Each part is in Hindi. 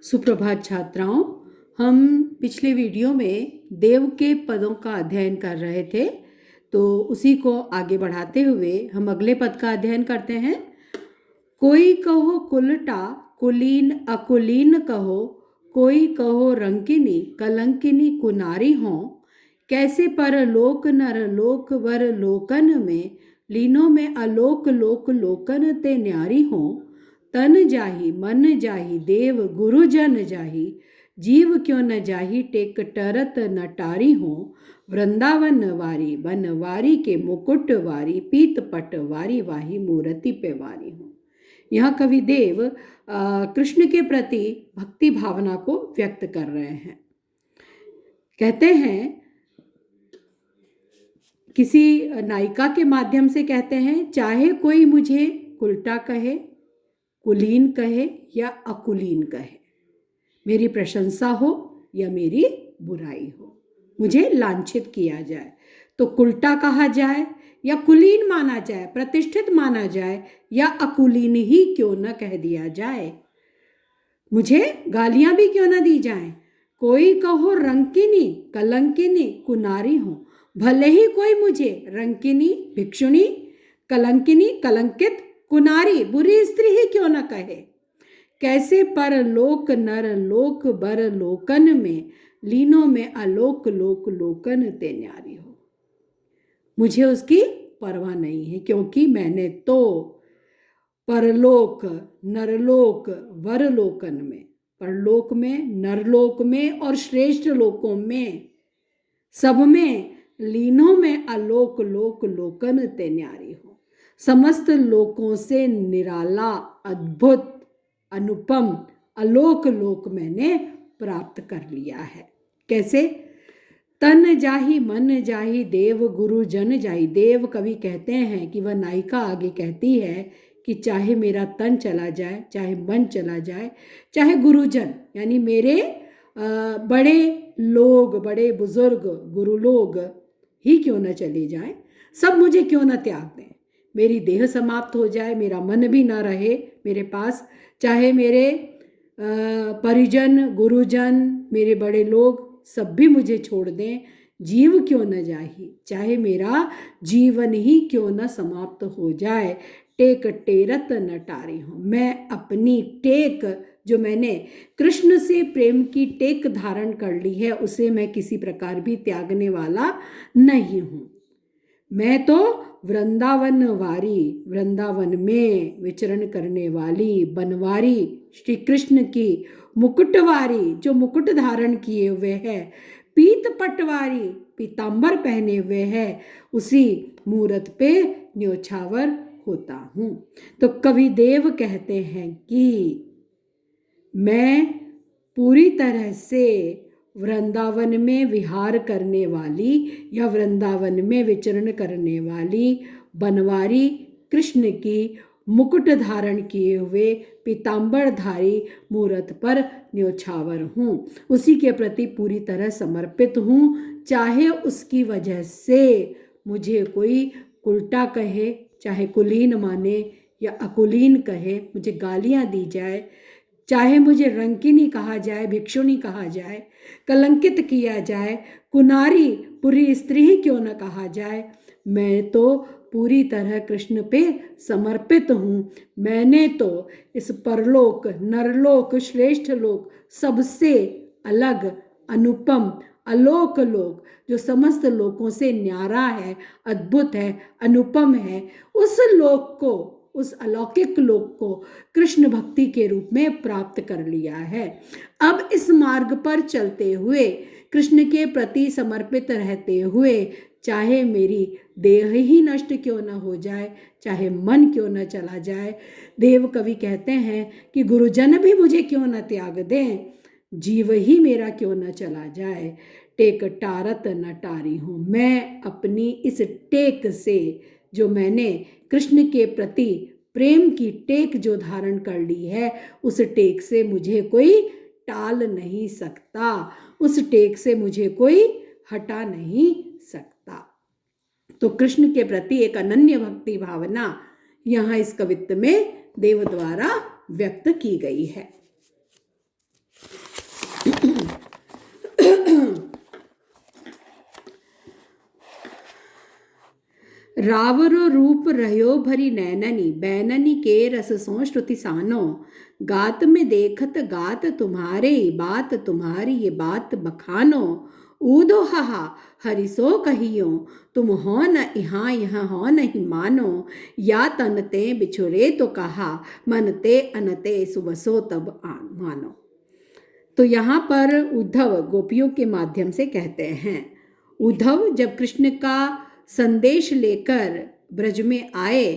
सुप्रभात छात्राओं। हम पिछले वीडियो में देव के पदों का अध्ययन कर रहे थे, तो उसी को आगे बढ़ाते हुए हम अगले पद का अध्ययन करते हैं। कोई कहो कुलटा कुलीन अकुलीन कहो, कोई कहो रंकिनी कलंकिनी कुनारी हो, कैसे परलोक नरलोक वर लोकन में, लीनों में अलोक लोक लोकन ते न्यारी हो, तन जाही मन जाही देव गुरुजन जाही, जीव क्यों न जाही टेक टरत नटारी हो, वृंदावन वारी बनवारी के मुकुट वारी, पीत पट वारी वाही मूर्ति पे वारी हो। यह कवि देव कृष्ण के प्रति भक्ति भावना को व्यक्त कर रहे हैं। कहते हैं, किसी नायिका के माध्यम से कहते हैं, चाहे कोई मुझे उल्टा कहे, कुलीन कहे या अकुलीन कहे, मेरी प्रशंसा हो या मेरी बुराई हो, मुझे लांछित किया जाए तो कुल्टा कहा जाए या कुलीन माना जाए, प्रतिष्ठित माना जाए, या अकुलीन ही क्यों न कह दिया जाए, मुझे गालियां भी क्यों न दी जाएं। कोई कहो रंकिनी कलंकिनी कुनारी हो, भले ही कोई मुझे रंकिनी भिक्षुणी, कलंकिनी कलंकित, कुनारी बुरी स्त्री ही क्यों न कहे, कैसे परलोक नर लोक बर लोकन में, लीनों में अलोक लोक लोकन ते न्यारी हो। मुझे उसकी परवाह नहीं है, क्योंकि मैंने तो परलोक नरलोक वरलोकन में, परलोक में, नरलोक में और श्रेष्ठ लोकों में, सब में, लीनों में अलोक लोक लोकन ते न्यारी हो, समस्त लोकों से निराला अद्भुत अनुपम अलोक लोक मैंने प्राप्त कर लिया है। कैसे? तन जाही मन जाही देव गुरु जन जाही। देव कवि कहते हैं कि वह नायिका आगे कहती है कि चाहे मेरा तन चला जाए, चाहे मन चला जाए, चाहे गुरुजन यानी मेरे बड़े लोग, बड़े बुजुर्ग गुरु लोग ही क्यों न चले जाएं, सब मुझे क्यों न त्याग दें, मेरी देह समाप्त हो जाए, मेरा मन भी ना रहे मेरे पास, चाहे मेरे परिजन गुरुजन मेरे बड़े लोग सब भी मुझे छोड़ दें, जीव क्यों न जाही, चाहे मेरा जीवन ही क्यों न समाप्त हो जाए, टेक टेरत नटारी हूँ, मैं अपनी टेक जो मैंने कृष्ण से प्रेम की टेक धारण कर ली है, उसे मैं किसी प्रकार भी त्यागने वाला नहीं हूँ। मैं तो वृंदावन वारी, वृंदावन में विचरण करने वाली बनवारी श्री कृष्ण की मुकुटवारी, जो मुकुट धारण किए हुए है, पीत पटवारी पीतांबर पहने हुए है, उसी मूरत पे न्योछावर होता हूँ। तो कवि देव कहते हैं कि मैं पूरी तरह से वृंदावन में विहार करने वाली या वृंदावन में विचरण करने वाली बनवारी कृष्ण की मुकुट धारण किए हुए पीतांबरधारी मूरत पर न्योछावर हूँ, उसी के प्रति पूरी तरह समर्पित हूँ। चाहे उसकी वजह से मुझे कोई उल्टा कहे, चाहे कुलीन माने या अकुलीन कहे, मुझे गालियाँ दी जाए, चाहे मुझे रंकिनी कहा जाए, भिक्षुणी कहा जाए, कलंकित किया जाए, कुनारी बुरी स्त्री ही क्यों न कहा जाए, मैं तो पूरी तरह कृष्ण पे समर्पित हूँ। मैंने तो इस परलोक नरलोक श्रेष्ठ लोक सबसे अलग अनुपम अलोक लोक, जो समस्त लोकों से न्यारा है, अद्भुत है, अनुपम है, उस लोक को, उस अलौकिक लोक को कृष्ण भक्ति के रूप में प्राप्त कर लिया है। अब इस मार्ग पर चलते हुए, कृष्ण के प्रति समर्पित रहते हुए, चाहे मेरी देह ही नष्ट क्यों न हो जाए, चाहे मन क्यों न चला जाए, देव कवि कहते हैं कि गुरुजन भी मुझे क्यों न त्याग दें, जीव ही मेरा क्यों न चला जाए, टेक टारत न टारी हूँ, मैं अपनी इस टेक से, जो मैंने कृष्ण के प्रति प्रेम की टेक जो धारण कर ली है, उस टेक से मुझे कोई टाल नहीं सकता, उस टेक से मुझे कोई हटा नहीं सकता। तो कृष्ण के प्रति एक अनन्य भक्ति भावना यहाँ इस कवित्व में देव द्वारा व्यक्त की गई है। रावरो रूप रह्यो भरी नैननी, बैननी के रस सो श्रुति सानो, गात में देखत गात तुम्हारे, बात तुम्हारी ये बात बखानो, ऊदो हाहा हरिसो कहियो, तुम हो न यहाँ यहाँ हो नहीं मानो, या तनते बिछुरे तो कहा, मनते अनते सुबसो तब मानो। तो यहाँ पर उद्धव गोपियों के माध्यम से कहते हैं, उद्धव जब कृष्ण का संदेश लेकर ब्रज में आए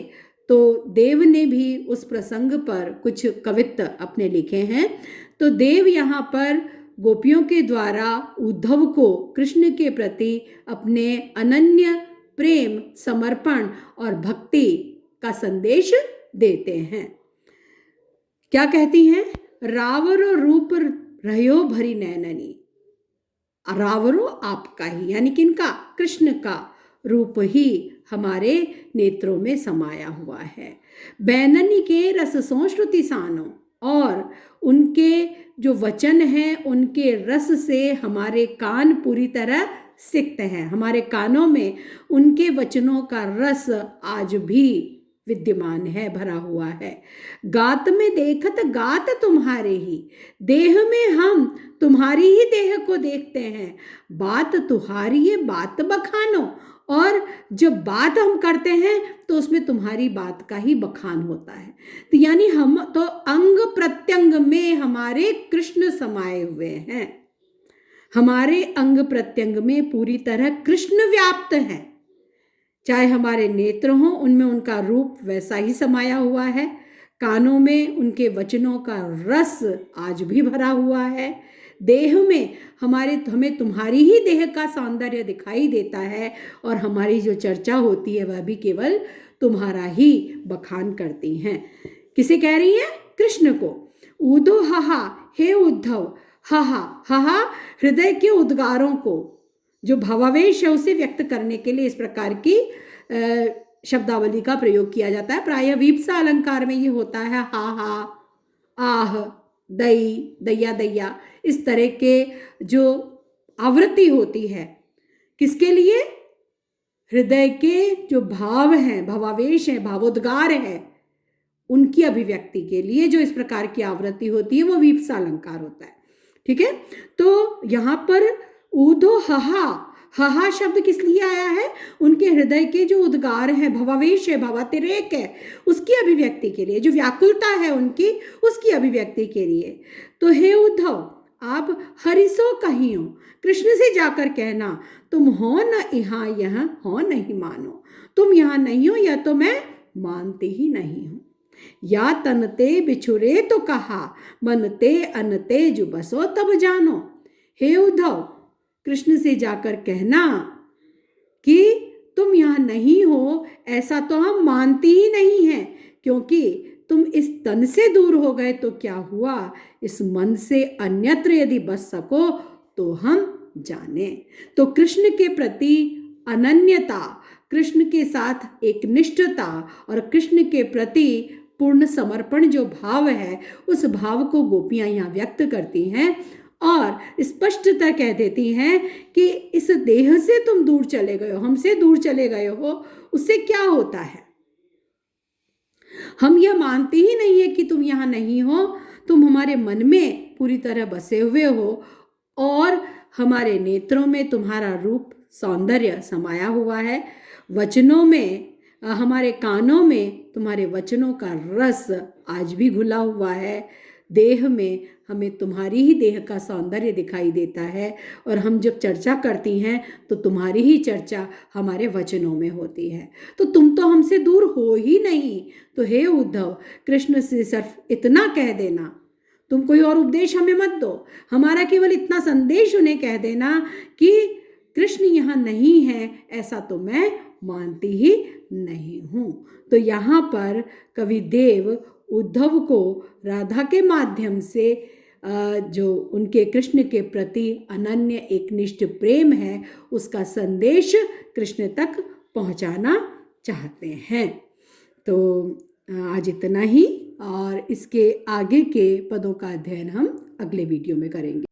तो देव ने भी उस प्रसंग पर कुछ कवित्त अपने लिखे हैं। तो देव यहाँ पर गोपियों के द्वारा उद्धव को कृष्ण के प्रति अपने अनन्य प्रेम, समर्पण और भक्ति का संदेश देते हैं। क्या कहती हैं? रावरो रूप रह्यो भरी नैननी, रावरो आपका ही, यानी कि इनका, कृष्ण का रूप ही हमारे नेत्रों में समाया हुआ है। बैननी के रस सो श्रुति सानो, और उनके जो वचन हैं उनके रस से हमारे कान पूरी तरह सिक्त हैं। हमारे कानों में उनके वचनों का रस आज भी विद्यमान है, भरा हुआ है। गात में देखत गात तुम्हारे ही, देह में हम तुम्हारी ही देह को देखते हैं, बात तुम्हारी ये बात बखानो, और जब बात हम करते हैं तो उसमें तुम्हारी बात का ही बखान होता है। तो यानी हम तो अंग प्रत्यंग में हमारे कृष्ण समाये हुए हैं, हमारे अंग प्रत्यंग में पूरी तरह कृष्ण व्याप्त हैं। चाहे हमारे नेत्र हों, उनमें उनका रूप वैसा ही समाया हुआ है, कानों में उनके वचनों का रस आज भी भरा हुआ है, देह में हमें तुम्हारी ही देह का सौंदर्य दिखाई देता है, और हमारी जो चर्चा होती है वह भी केवल तुम्हारा ही बखान करती हैं। किसे कह रही है? कृष्ण को। ऊदो हाहा, हे उद्धव, हाहा, हाहा हृदय के उद्गारों को, जो भावावेश है उसे व्यक्त करने के लिए इस प्रकार की शब्दावली का प्रयोग किया जाता है। प्रायः वीप्सा अलंकार में ये होता है हा हा, आह, दई, दैया दैया, इस तरह के जो आवृत्ति होती है, किसके लिए? हृदय के जो भाव हैं, भावावेश हैं, भावोद्गार है, उनकी अभिव्यक्ति के लिए जो इस प्रकार की आवृत्ति होती है वो वीप्सा अलंकार होता है। ठीक है, तो यहाँ पर ऊदो हाहा, हाहा शब्द किस लिए आया है? उनके हृदय के जो उद्गार है, भावावेश है, भावातिरेक है, उसकी अभिव्यक्ति के लिए, जो व्याकुलता है उनकी, उसकी अभिव्यक्ति के लिए। तो हे उद्धव, आप हरिसो कहियो, कृष्ण से जाकर कहना, तुम हो न यहाँ यहाँ हो नहीं मानो, तुम यहाँ नहीं हो या तो मैं मानती ही नहीं हूँ। या तनते बिछुरे तो कहा, मनते अनते जो बसो तब जानो। हे उद्धव, कृष्ण से जाकर कहना कि तुम यहाँ नहीं हो, ऐसा तो हम मानती ही नहीं हैं, क्योंकि तुम इस तन से दूर हो गए तो क्या हुआ, इस मन से अन्यत्र यदि बस सको तो हम जाने। तो कृष्ण के प्रति अनन्यता, कृष्ण के साथ एक निष्ठता और कृष्ण के प्रति पूर्ण समर्पण जो भाव है, उस भाव को गोपियां यहाँ व्यक्त करती हैं और स्पष्टतः कह देती हैं कि इस देह से तुम दूर चले गए हो, हमसे दूर चले गए हो, उससे क्या होता है? हम यह मानते ही नहीं है कि तुम यहाँ नहीं हो, तुम हमारे मन में पूरी तरह बसे हुए हो और हमारे नेत्रों में तुम्हारा रूप सौंदर्य समाया हुआ है, वचनों में, हमारे कानों में तुम्हारे वचनों का रस आज भी घुला हुआ है, देह में हमें तुम्हारी ही देह का सौंदर्य दिखाई देता है, और हम जब चर्चा करती हैं तो तुम्हारी ही चर्चा हमारे वचनों में होती है। तो तुम तो हमसे दूर हो ही नहीं। तो हे उद्धव, कृष्ण से सिर्फ इतना कह देना, तुम कोई और उपदेश हमें मत दो, हमारा केवल इतना संदेश उन्हें कह देना कि कृष्ण यहाँ नहीं है, ऐसा तो मैं मानती ही नहीं हूँ। तो यहाँ पर कवि देव उद्धव को राधा के माध्यम से जो उनके कृष्ण के प्रति अनन्य एकनिष्ठ प्रेम है, उसका संदेश कृष्ण तक पहुँचाना चाहते हैं। तो आज इतना ही, और इसके आगे के पदों का अध्ययन हम अगले वीडियो में करेंगे।